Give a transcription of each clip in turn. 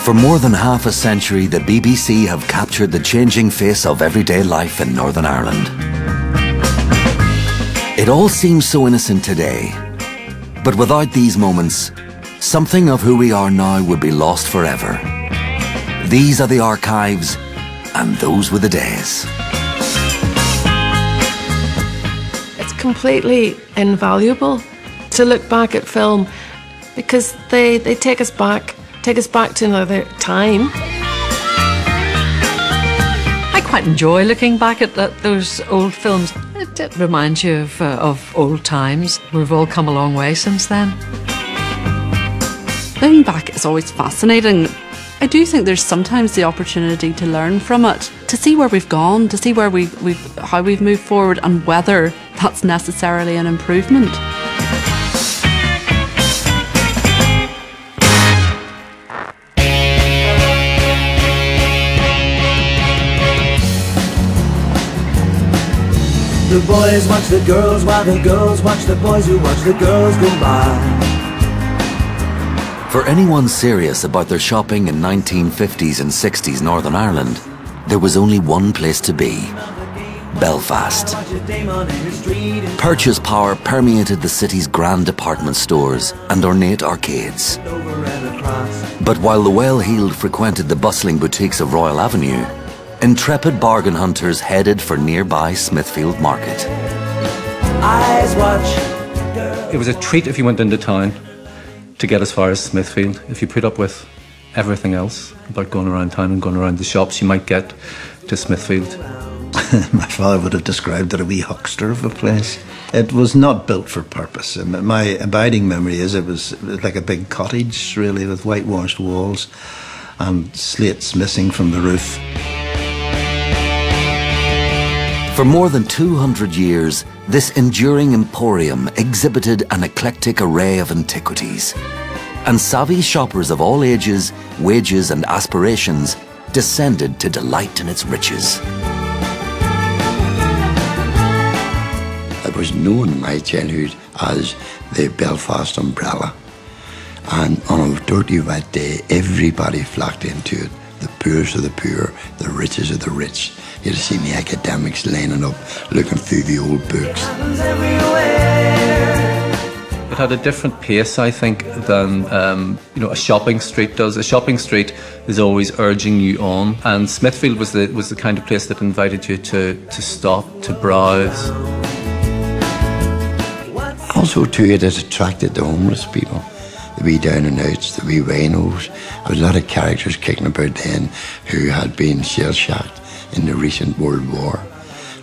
For more than half a century, the BBC have captured the changing face of everyday life in Northern Ireland. It all seems so innocent today, but without these moments, something of who we are now would be lost forever. These are the archives, and those were the days. It's completely invaluable to look back at film because they take us back to another time. I quite enjoy looking back at those old films. It reminds you of old times. We've all come a long way since then. Looking back is always fascinating. I do think there's sometimes the opportunity to learn from it, to see where we've gone, to see where how we've moved forward and whether that's necessarily an improvement. The boys watch the girls while the girls watch the boys who watch the girls go by. For anyone serious about their shopping in 1950s and 60s Northern Ireland, there was only one place to be: Belfast. Purchase power permeated the city's grand department stores and ornate arcades. But while the well-heeled frequented the bustling boutiques of Royal Avenue, intrepid bargain hunters headed for nearby Smithfield Market. Eyes watch. It was a treat if you went into town to get as far as Smithfield. If you put up with everything else about going around town and going around the shops, you might get to Smithfield. My father would have described it a wee huckster of a place. It was not built for purpose. My abiding memory is it was like a big cottage, really, with whitewashed walls and slates missing from the roof. For more than 200 years, this enduring emporium exhibited an eclectic array of antiquities. And savvy shoppers of all ages, wages and aspirations descended to delight in its riches. It was known in my childhood as the Belfast umbrella. And on a dirty wet day, everybody flocked into it. The poorest of the poor, the richest of the rich. You'd have seen the academics lining up, looking through the old books. It had a different pace, I think, than a shopping street does. A shopping street is always urging you on, and Smithfield was the kind of place that invited you to stop, to browse. Also, too, it has attracted the homeless people. The wee down and outs, the wee winos. There was a lot of characters kicking about then who had been shell-shocked in the recent World War,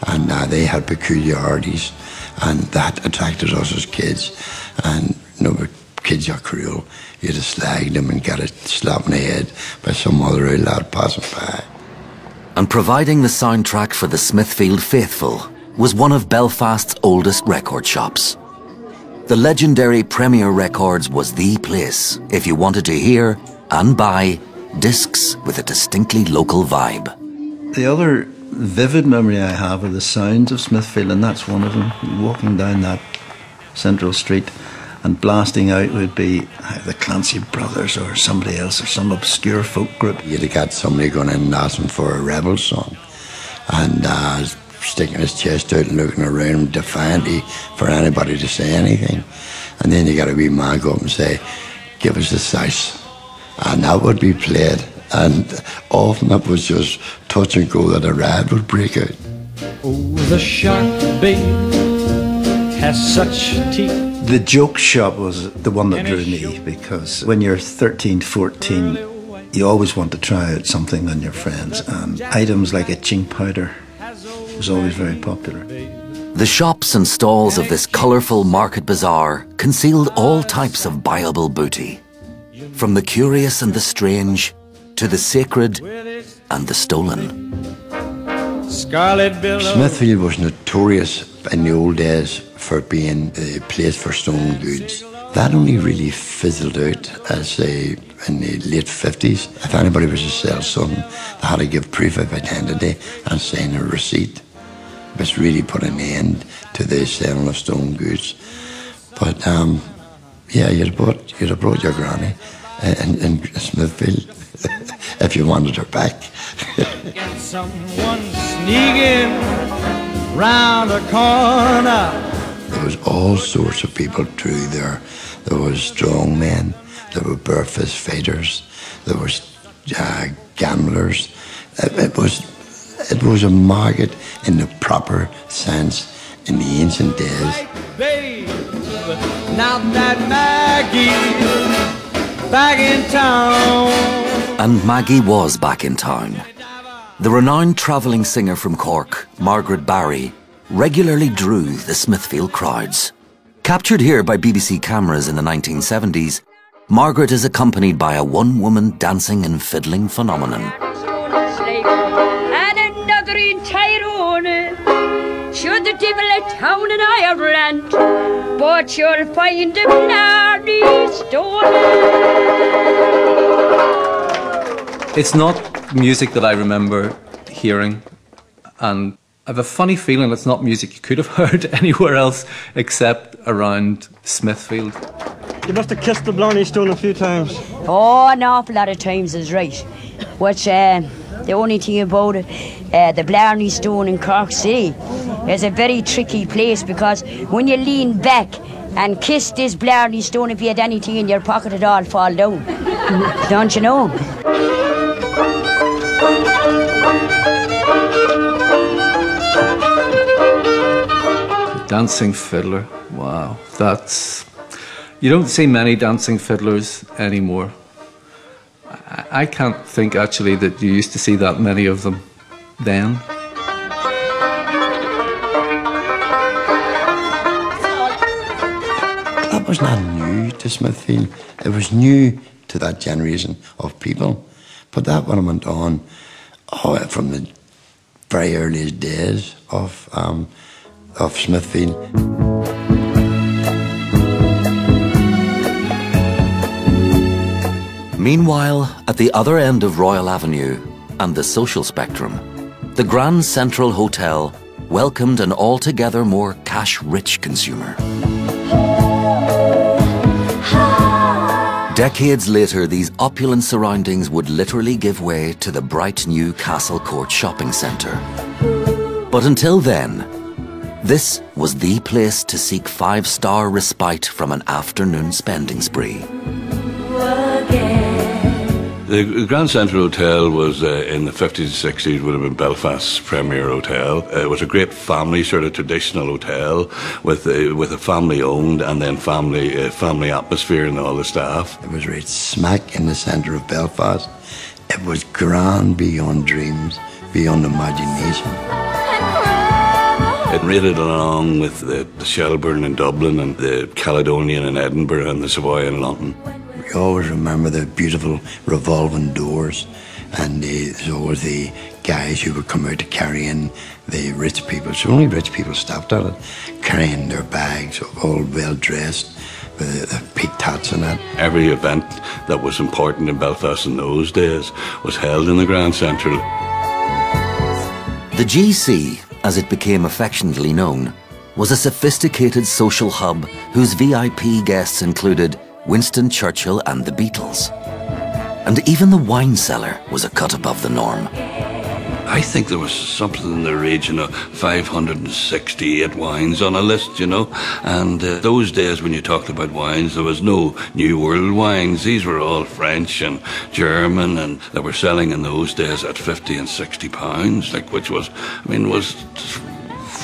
and they had peculiarities, and that attracted us as kids. And but kids are cruel. You just slag them and get a slap in the head by some other old lad passing by. And providing the soundtrack for the Smithfield faithful was one of Belfast's oldest record shops. The legendary Premier Records was the place if you wanted to hear and buy discs with a distinctly local vibe. The other vivid memory I have are the sounds of Smithfield, and that's one of them. Walking down that central street and blasting out would be the Clancy Brothers or somebody else or some obscure folk group. You'd have got somebody going in and asking for a rebel song and sticking his chest out and looking around defiantly for anybody to say anything. And then you got a wee man go up and say, "Give us the size." And that would be played. And often it was just touch and go that a riot would break out. Oh, the shark bait has such teeth. The joke shop was the one that drew me, because when you're 13, 14, you always want to try out something on your friends, and items like itching powder was always very popular. The shops and stalls of this colourful market bazaar concealed all types of buyable booty, from the curious and the strange to the sacred and the stolen. Smithfield was notorious in the old days for being a place for stolen goods. That only really fizzled out as in the late 50s. If anybody was to sell something, they had to give proof of identity and sign a receipt. was really put an end to the selling of stone goods. But yeah, you'd have brought your granny in Smithfield if you wanted her back. Get someone sneaking round the corner. There was all sorts of people through there. There was strong men, there were barefist fighters, there was gamblers. It was a market in the proper sense in the ancient days. Babe, now that Maggie's back in town. And Maggie was back in town. The renowned travelling singer from Cork, Margaret Barry, regularly drew the Smithfield crowds. Captured here by BBC cameras in the 1970s, Margaret is accompanied by a one-woman dancing and fiddling phenomenon. And another in Tyrone, should the devil a town in Ireland, but you'll find a Blarney stone. It's not music that I remember hearing, and I have a funny feeling it's not music you could have heard anywhere else except around Smithfield. You must have kissed the Blarney Stone a few times. Oh, an awful lot of times is right. Which, the only thing about it, the Blarney Stone in Cork City is a very tricky place, because when you lean back and kiss this Blarney Stone, if you had anything in your pocket, it'd all fall down. Don't you know? Dancing fiddler, wow, that's... You don't see many dancing fiddlers anymore. I can't think actually that you used to see that many of them then. That was not new to Smithfield. It was new to that generation of people. But that one went on from the very earliest days of Smithfield. Meanwhile, at the other end of Royal Avenue and the social spectrum, the Grand Central Hotel welcomed an altogether more cash-rich consumer. Decades later, these opulent surroundings would literally give way to the bright new Castle Court shopping centre. But until then, this was the place to seek five-star respite from an afternoon spending spree. The Grand Central Hotel was, in the 50s and 60s, would have been Belfast's premier hotel. It was a great family, sort of traditional hotel with a family-owned and then family atmosphere and all the staff. It was right smack in the centre of Belfast. It was grand beyond dreams, beyond imagination. It rated along with the Shelburne in Dublin and the Caledonian in Edinburgh and the Savoy in London. We always remember the beautiful revolving doors, and there's always the guys who would come out to carry in the rich people. So only rich people stopped at it, carrying their bags, all well dressed, with the peaked hats and that. Every event that was important in Belfast in those days was held in the Grand Central. The GC, as it became affectionately known, was a sophisticated social hub whose VIP guests included Winston Churchill and the Beatles. And even the wine cellar was a cut above the norm. I think there was something in the region of 568 wines on a list, you know. And those days when you talked about wines, there was no New World wines. These were all French and German, and they were selling in those days at 50 and 60 pounds, like, which was, I mean, was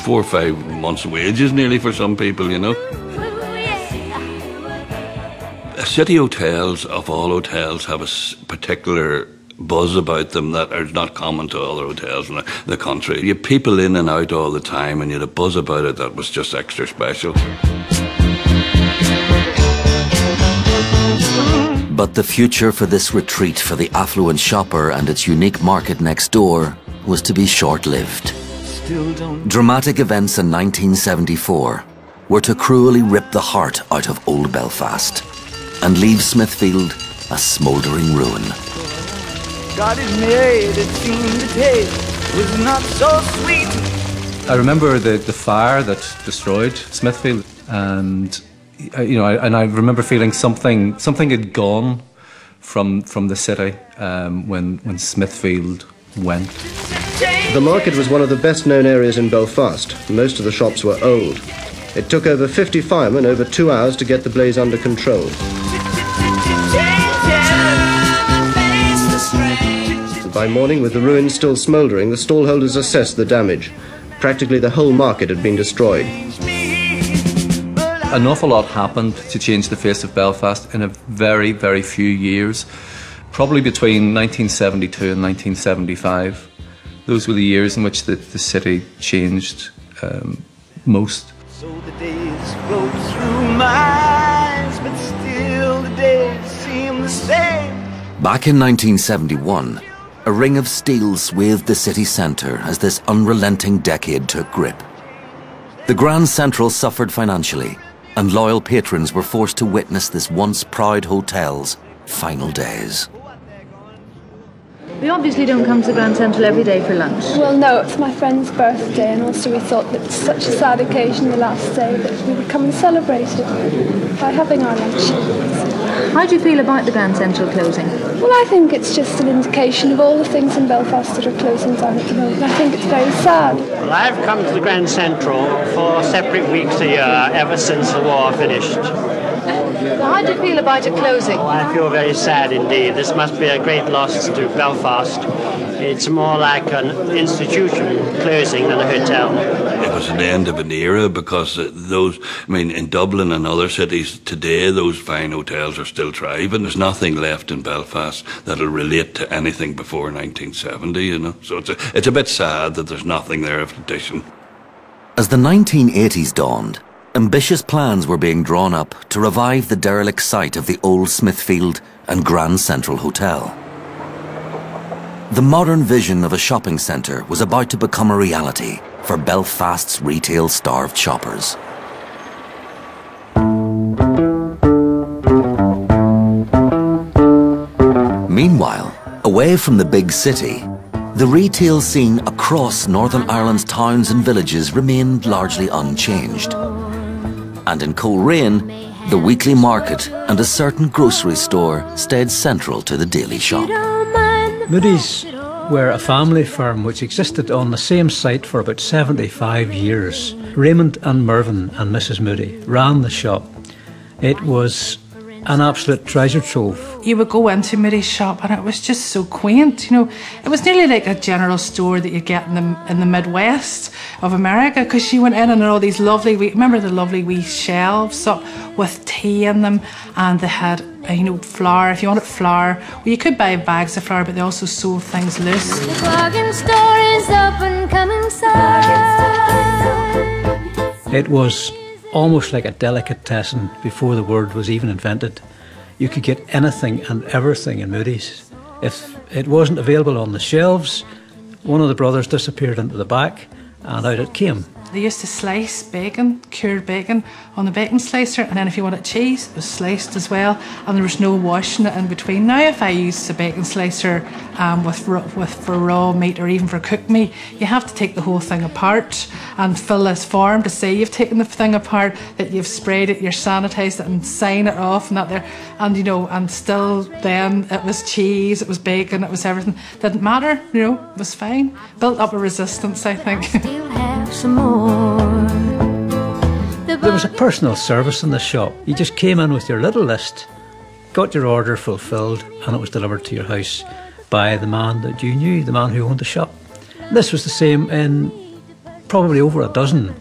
4 or 5 months' wages nearly for some people, you know. City hotels, of all hotels, have a particular buzz about them that is not common to other hotels in the country. You have people in and out all the time, and you had a buzz about it that was just extra special. But the future for this retreat for the affluent shopper and its unique market next door was to be short-lived. Dramatic events in 1974 were to cruelly rip the heart out of old Belfast and leave Smithfield a smouldering ruin. God is made, it seemed the taste was not so sweet. I remember the fire that destroyed Smithfield, and I remember feeling something had gone from the city when Smithfield went. The market was one of the best known areas in Belfast. Most of the shops were old. It took over 50 firemen over 2 hours to get the blaze under control. By morning, with the ruins still smouldering, the stallholders assessed the damage. Practically the whole market had been destroyed. An awful lot happened to change the face of Belfast in a very, very few years. Probably between 1972 and 1975. Those were the years in which the city changed most. So the days go through my eyes, but still the days seem the same. Back in 1971, a ring of steel swathed the city centre as this unrelenting decade took grip. The Grand Central suffered financially, and loyal patrons were forced to witness this once proud hotel's final days. We obviously don't come to the Grand Central every day for lunch. Well, no, it's my friend's birthday, and also we thought that it's such a sad occasion, the last day, that we would come and celebrate it by having our lunch. How do you feel about the Grand Central closing? Well, I think it's just an indication of all the things in Belfast that are closing down at the moment. I think it's very sad. Well, I've come to the Grand Central for separate weeks a year ever since the war finished. How do you feel about it closing? Oh, I feel very sad indeed. This must be a great loss to Belfast. It's more like an institution closing than a hotel. It was an end of an era because in Dublin and other cities today, those fine hotels are still thriving. There's nothing left in Belfast that'll relate to anything before 1970, So it's a bit sad that there's nothing there of addition. As the 1980s dawned, ambitious plans were being drawn up to revive the derelict site of the old Smithfield and Grand Central Hotel. The modern vision of a shopping centre was about to become a reality for Belfast's retail-starved shoppers. Meanwhile, away from the big city, the retail scene across Northern Ireland's towns and villages remained largely unchanged. And in Coleraine, the weekly market and a certain grocery store stayed central to the daily shop. Moody's were a family firm which existed on the same site for about 75 years. Raymond and Mervyn and Mrs. Moody ran the shop. It was an absolute treasure trove. You would go into Moody's shop and it was just so quaint, It was nearly like a general store that you get in the Midwest of America, because she went in and there were all these lovely remember the lovely wee shelves up with tea in them, and they had flour. If you wanted flour, well, you could buy bags of flour, but they also sold things loose. The bargain store is open, come inside. It was almost like a delicatessen before the word was even invented. You could get anything and everything in Moody's. If it wasn't available on the shelves, one of the brothers disappeared into the back and out it came. They used to slice bacon, cured bacon, on the bacon slicer, and then if you wanted cheese, it was sliced as well, and there was no washing it in between. Now, if I use a bacon slicer for raw meat or even for cooked meat, you have to take the whole thing apart and fill this form to say you've taken the thing apart, that you've sprayed it, you've sanitised it, and sign it off, and that there, and and still then it was cheese, it was bacon, it was everything. Didn't matter, it was fine. Built up a resistance, I think. Some more. There was a personal service in the shop. You just came in with your little list, got your order fulfilled, and it was delivered to your house by the man that you knew, the man who owned the shop. This was the same in probably over a dozen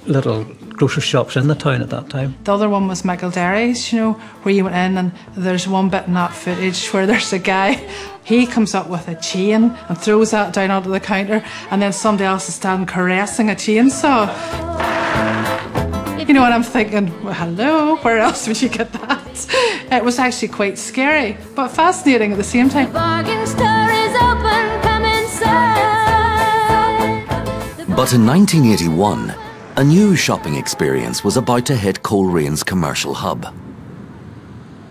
little grocery shops in the town at that time. The other one was McElderry's, where you went in, and there's one bit in that footage where there's a guy, he comes up with a chain and throws that down onto the counter, and then somebody else is standing caressing a chainsaw. And I'm thinking, well, hello, where else would you get that? It was actually quite scary, but fascinating at the same time. The bargain store is open, come inside. But in 1981, a new shopping experience was about to hit Colerane's commercial hub.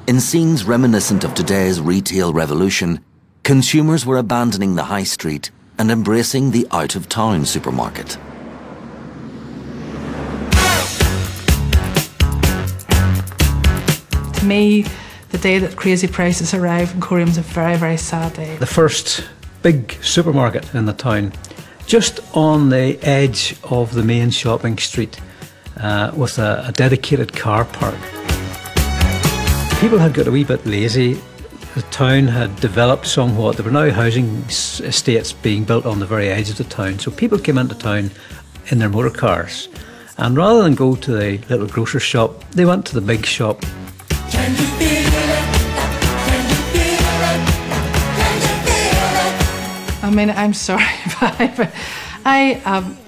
In scenes reminiscent of today's retail revolution, consumers were abandoning the high street and embracing the out-of-town supermarket. To me, the day that Crazy Prices arrived in Corey was a very, very sad day. The first big supermarket in the town, just on the edge of the main shopping street, with a dedicated car park. People had got a wee bit lazy. The town had developed somewhat. There were now housing estates being built on the very edge of the town, so people came into town in their motor cars, and rather than go to the little grocer's shop, they went to the big shop. Can you feel it? Can you feel it? Can you feel it? I mean, I'm sorry, but I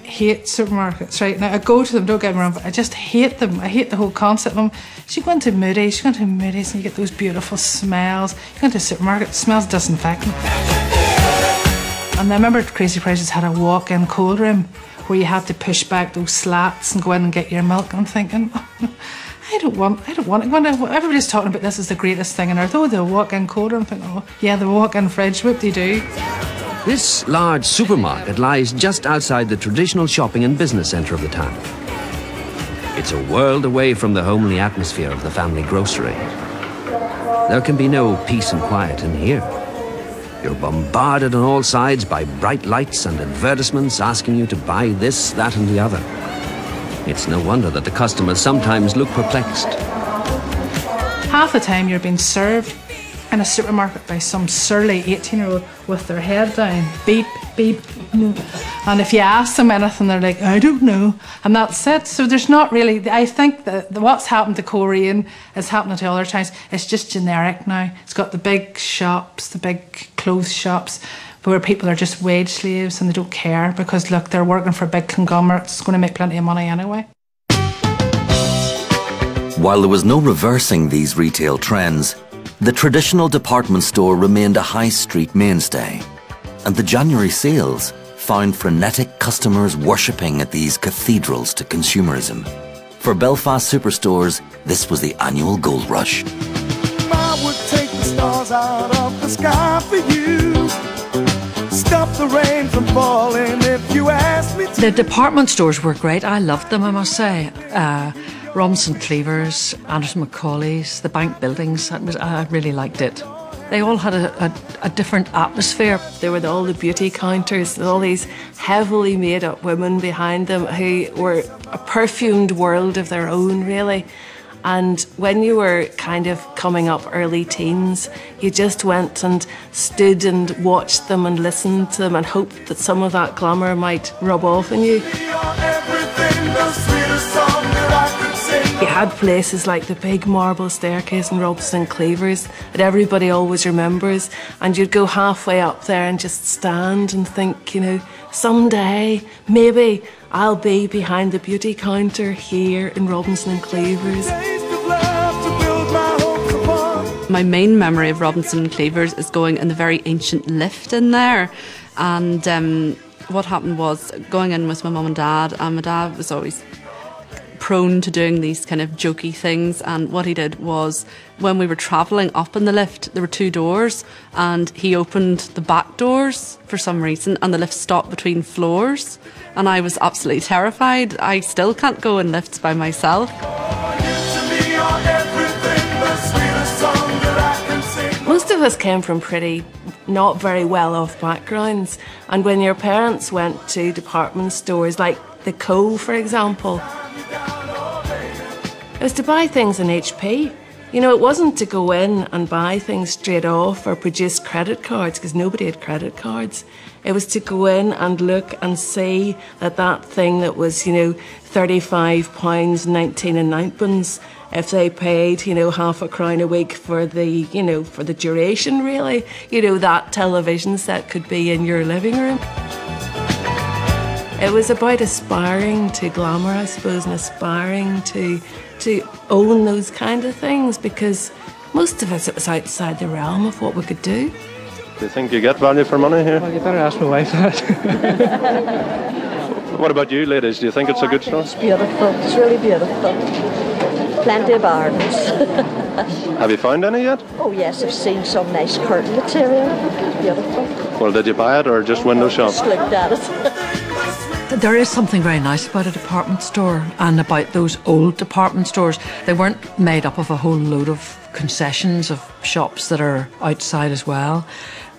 hate supermarkets right now. I go to them, don't get me wrong, but I just hate them. I hate the whole concept of them. So you go into Moody's, and you get those beautiful smells. You go into a supermarket, it smells disinfectant. And I remember Crazy Prices had a walk-in cold room where you had to push back those slats and go in and get your milk. And I'm thinking, I don't want it. Everybody's talking about this as the greatest thing on earth. Oh, the walk-in cold room. I'm thinking, oh, yeah, the walk-in fridge, whoop-de-doo. This large supermarket lies just outside the traditional shopping and business centre of the town. It's a world away from the homely atmosphere of the family grocery. There can be no peace and quiet in here. You're bombarded on all sides by bright lights and advertisements asking you to buy this, that and the other. It's no wonder that the customers sometimes look perplexed. Half the time you're being served in a supermarket by some surly 18-year-old with their head down, beep, beep, no. And if you ask them anything, they're like, I don't know. And that's it. So there's not really, I think that what's happened to Korean is happening to other towns. It's just generic now. It's got the big shops, the big clothes shops, where people are just wage slaves and they don't care because, look, they're working for big conglomerates. It's going to make plenty of money anyway. While there was no reversing these retail trends, the traditional department store remained a high street mainstay, and the January sales found frenetic customers worshipping at these cathedrals to consumerism. For Belfast superstores, this was the annual gold rush. I would take the stars out of the sky for you. Stop the rain from falling if you ask me to. The department stores were great. I loved them, I must say. Robinson Cleavers, Anderson Macaulay's, the bank buildings, I really liked it. They all had a different atmosphere. There were all the beauty counters, all these heavily made up women behind them who were a perfumed world of their own, really. And when you were kind of coming up early teens, you just went and stood and watched them and listened to them and hoped that some of that glamour might rub off on you. You had places like the big marble staircase in Robinson Cleavers that everybody always remembers, and you'd go halfway up there and just stand and think, you know, someday, maybe I'll be behind the beauty counter here in Robinson Cleavers. My main memory of Robinson Cleavers is going in the very ancient lift in there, and what happened was going in with my mum and my dad was always prone to doing these kind of jokey things, and what he did was when we were travelling up in the lift there were two doors and he opened the back doors for some reason and the lift stopped between floors and I was absolutely terrified. I still can't go in lifts by myself. Most of us came from pretty not very well off backgrounds, and when your parents went to department stores like the Co, for example, it was to buy things in HP. You know, it wasn't to go in and buy things straight off or produce credit cards, because nobody had credit cards. It was to go in and look and see that that thing that was, you know, £35.19 and ninepence, if they paid, you know, £0.50 a week for the, you know, for the duration, really, you know, that television set could be in your living room. It was about aspiring to glamour, I suppose, and aspiring to own those kind of things, because most of us, it was outside the realm of what we could do. Do you think you get value for money here? Well, you better ask my wife that. What about you, ladies? Do you think it's a good store? It's beautiful. It's really beautiful. Plenty of bargains. Have you found any yet? Oh yes, I've seen some nice curtain material. It's beautiful. Well, did you buy it or just window shop? Just looked at it. There is something very nice about a department store and about those old department stores. They weren't made up of a whole load of concessions of shops that are outside as well.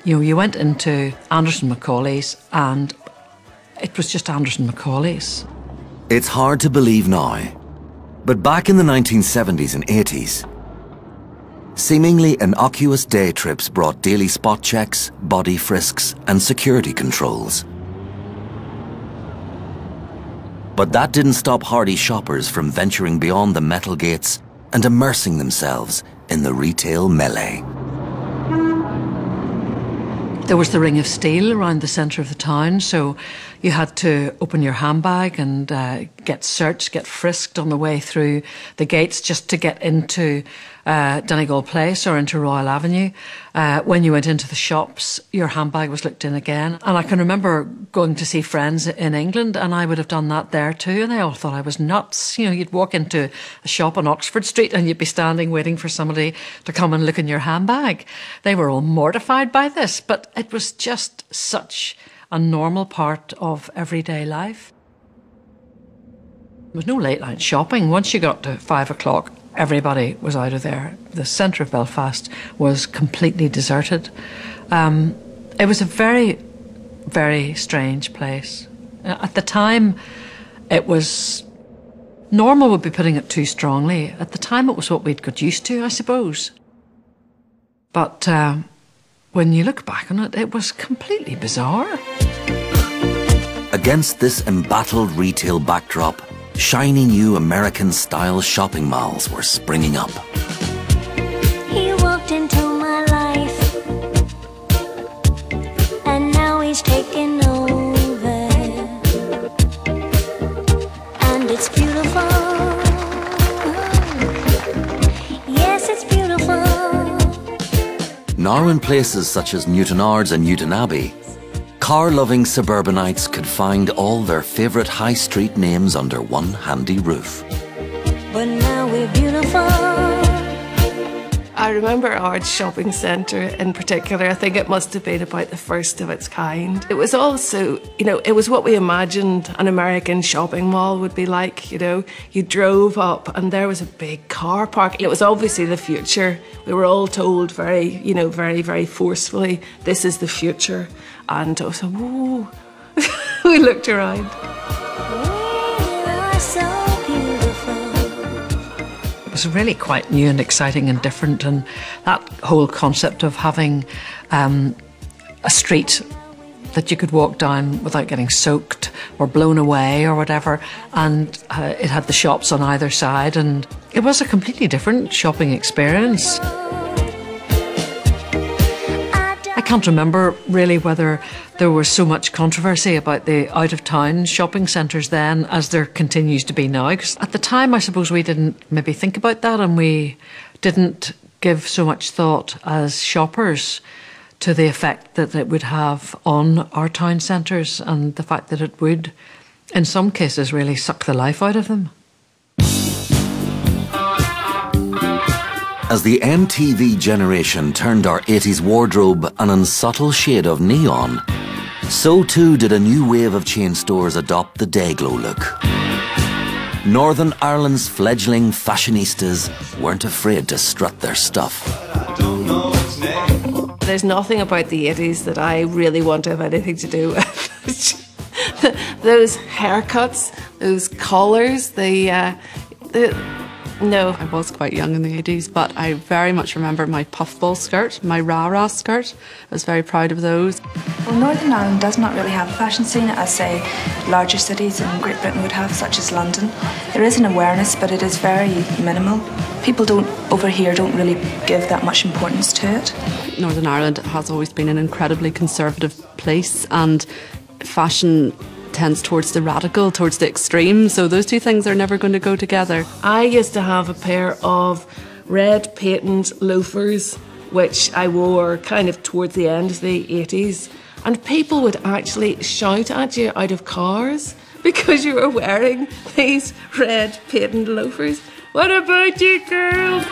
You know, you went into Anderson Macaulay's and it was just Anderson Macaulay's. It's hard to believe now, but back in the 1970s and 80s, seemingly innocuous day trips brought daily spot checks, body frisks and security controls. But that didn't stop hardy shoppers from venturing beyond the metal gates and immersing themselves in the retail melee. There was the ring of steel around the centre of the town, so you had to open your handbag and get searched, get frisked on the way through the gates just to get into Donegal Place or into Royal Avenue. When you went into the shops, your handbag was looked in again. And I can remember going to see friends in England, and I would have done that there too, and they all thought I was nuts. You know, you'd walk into a shop on Oxford Street and you'd be standing waiting for somebody to come and look in your handbag. They were all mortified by this, but it was just such a normal part of everyday life. There was no late night shopping. Once you got to 5 o'clock, everybody was out of there. The centre of Belfast was completely deserted. It was a very, very strange place. At the time, it was... normal would be putting it too strongly. At the time, it was what we'd got used to, I suppose. But when you look back on it, it was completely bizarre. Against this embattled retail backdrop, shiny new American-style shopping malls were springing up. He walked into my life, and now he's taking over, and it's beautiful. Yes, it's beautiful. Now in places such as Newtonards and Newton Abbey, car-loving suburbanites could find all their favourite high street names under one handy roof. But now we're beautiful. I remember our shopping centre in particular. I think it must have been about the first of its kind. It was also, you know, it was what we imagined an American shopping mall would be like, you know. You drove up and there was a big car park. It was obviously the future. We were all told very, you know, very, very forcefully, this is the future. And I was like, whoa. We looked around. It was really quite new and exciting and different, and that whole concept of having a street that you could walk down without getting soaked or blown away or whatever, and it had the shops on either side, and it was a completely different shopping experience. I can't remember really whether there was so much controversy about the out-of-town shopping centres then as there continues to be now. Because at the time, I suppose we didn't maybe think about that, and we didn't give so much thought as shoppers to the effect that it would have on our town centres, and the fact that it would, in some cases, really suck the life out of them. As the MTV generation turned our 80s wardrobe an unsubtle shade of neon, so too did a new wave of chain stores adopt the Dayglow look. Northern Ireland's fledgling fashionistas weren't afraid to strut their stuff. There's nothing about the 80s that I really want to have anything to do with. Those haircuts, those collars, no. I was quite young in the 80s, but I very much remember my puffball skirt, my rah-rah skirt. I was very proud of those. Well, Northern Ireland does not really have a fashion scene as, say, larger cities in Great Britain would have, such as London. There is an awareness, but it is very minimal. People over here don't really give that much importance to it. Northern Ireland has always been an incredibly conservative place, and fashion tends towards the radical, towards the extreme, so those two things are never going to go together. I used to have a pair of red patent loafers which I wore kind of towards the end of the 80s, and people would actually shout at you out of cars because you were wearing these red patent loafers. What about you, girls?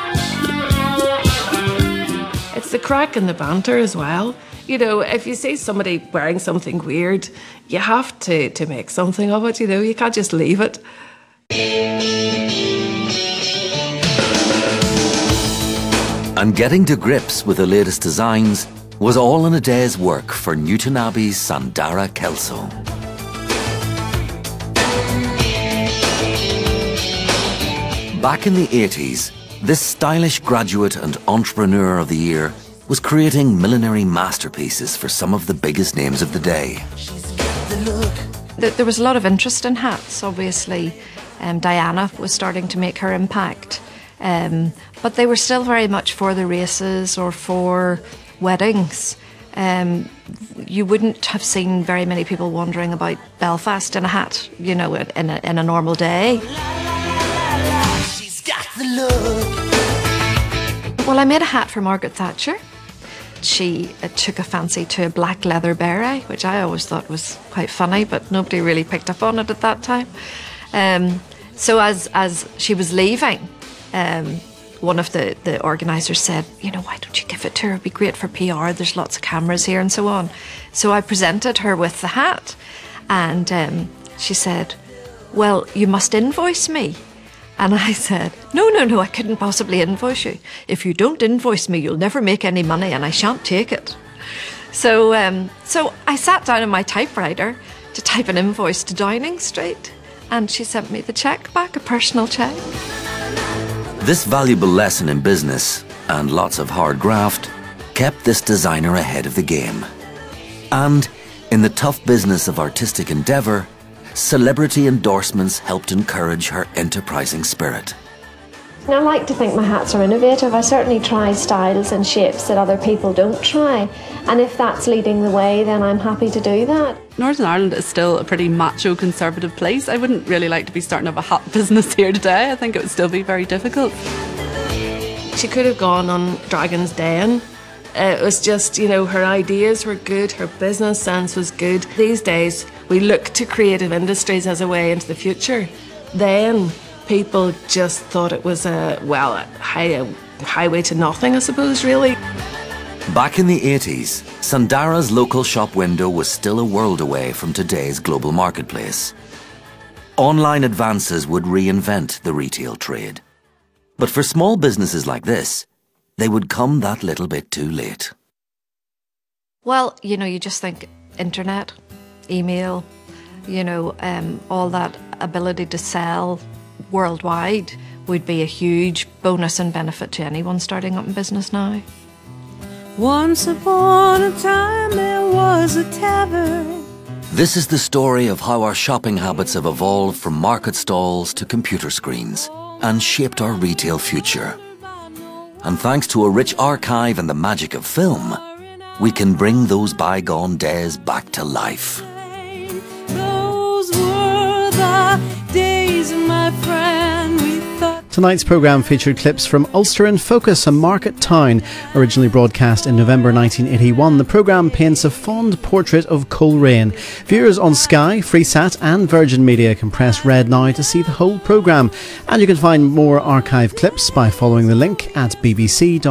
It's the crack and the banter as well. You know, if you see somebody wearing something weird, you have to make something of it, you know. You can't just leave it. And getting to grips with the latest designs was all in a day's work for Newton Abbey's Sandara Kelso. Back in the 80s, this stylish graduate and entrepreneur of the year was creating millinery masterpieces for some of the biggest names of the day. There was a lot of interest in hats, obviously. Diana was starting to make her impact. But they were still very much for the races or for weddings. You wouldn't have seen very many people wandering about Belfast in a hat, you know, in a normal day. Well, I made a hat for Margaret Thatcher. She took a fancy to a black leather beret, which I always thought was quite funny, but nobody really picked up on it at that time. So as she was leaving, one of the organisers said, you know, why don't you give it to her? It'd be great for PR. There's lots of cameras here and so on. So I presented her with the hat, and she said, well, you must invoice me. And I said, no, I couldn't possibly invoice you. If you don't invoice me, you'll never make any money and I shan't take it. So I sat down on my typewriter to type an invoice to Downing Street, and she sent me the cheque back, a personal cheque. This valuable lesson in business and lots of hard graft kept this designer ahead of the game. And in the tough business of artistic endeavour, celebrity endorsements helped encourage her enterprising spirit. I like to think my hats are innovative. I certainly try styles and shapes that other people don't try. And if that's leading the way, then I'm happy to do that. Northern Ireland is still a pretty macho conservative place. I wouldn't really like to be starting up a hat business here today. I think it would still be very difficult. She could have gone on Dragon's Den. It was just, you know, her ideas were good, her business sense was good. These days, we look to creative industries as a way into the future. Then, people just thought it was a highway to nothing, I suppose, really. Back in the 80s, Sandara's local shop window was still a world away from today's global marketplace. Online advances would reinvent the retail trade. But for small businesses like this, they would come that little bit too late. Well, you know, you just think internet, email, you know, all that ability to sell worldwide would be a huge bonus and benefit to anyone starting up in business now. Once upon a time there was a tavern. This is the story of how our shopping habits have evolved from market stalls to computer screens and shaped our retail future. And thanks to a rich archive and the magic of film, we can bring those bygone days back to life. Those were the days, my friend. We thought. Tonight's programme featured clips from Ulster in Focus, a market town. Originally broadcast in November 1981, the programme paints a fond portrait of Coleraine. Viewers on Sky, Freesat and Virgin Media can press red now to see the whole programme. And you can find more archive clips by following the link at bbc.co.uk/ni.